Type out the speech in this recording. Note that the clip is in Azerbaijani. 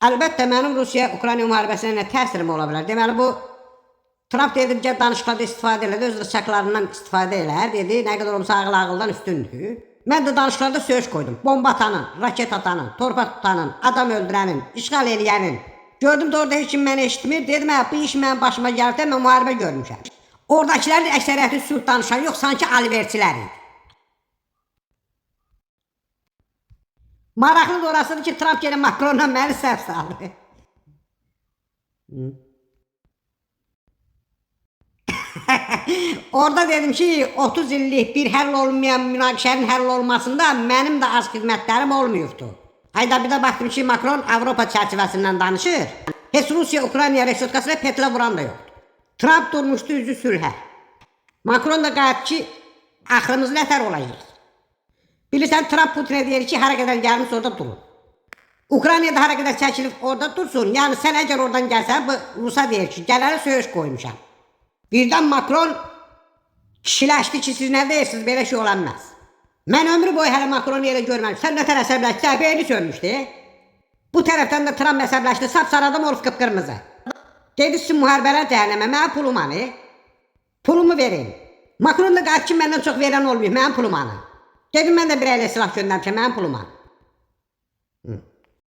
Əlbəttə, mənim Rusiya-Ukrayna müharibəsinə nə təsirim ola bilər? Deməli, bu Trump dedikcə danışıqlarda istifadə elədi, öz rıçaqlarından istifadə elər, dedi, nə qədər olmasa ağıl-ağıldan üstündür. Mən də danışıqlarda söyüş qoydum. Bomba atanın, raket atanın, torpaq tutanın, adam öldürənin, işğal eləyənin. Gördüm də orada heç kim məni eşitmir, dedim, bu iş mənim başıma gəldi, mən müharibə görmüşəm. Oradakilərin əksəriyyəti sülh danışan yox, sanki alverçilər idi. Maraqlı da orasıdır ki, Trump yenə Macronla məni səhv saldı. Orada dedim ki, 30 illik bir həll olmayan münaqişənin həll olmasında mənim də az xidmətlərim olmuyubdu. Ayda bir də baxdım ki, Macron Avropa çərçivəsindən danışır. Heç Rusiya-Ukrayna reşotkasına petlə vuran da yoxdur. Trump durmuşdu üzü sülhə. Macron da qayıtdı ki, axırımız nətər olacaq? Bilirsən, Trump Putinə deyir ki, hara qədər gəlmiş orada durun. Ukraynada hara qədər çəkilib orada dursun. Yəni, sən əgər oradan gəlsən, bu Rusa deyir ki, gələri söyüş qoymuşam. Birdən Macron kişiləşdi ki, siz nə deyirsiniz, belə şey olanmaz. Mən ömrü boyu hələ Macron yerə görməmişim. Sən nətər əsəbləşdi, beyni sönmüşdü. Bu tərəfdən də Trump əsəbləşdi, sapsarı adam olub qıpqırmızı. Dedi, sizin müharibələr cəhənnəmə, mənə pulum hanı? Pulumu verin. Macron da qayıt ki, məndən çox verən olmuyor, mənim pulum hanı? Dedim, mən də bir əylə silah göndərmişəm, mənim pulum hanı?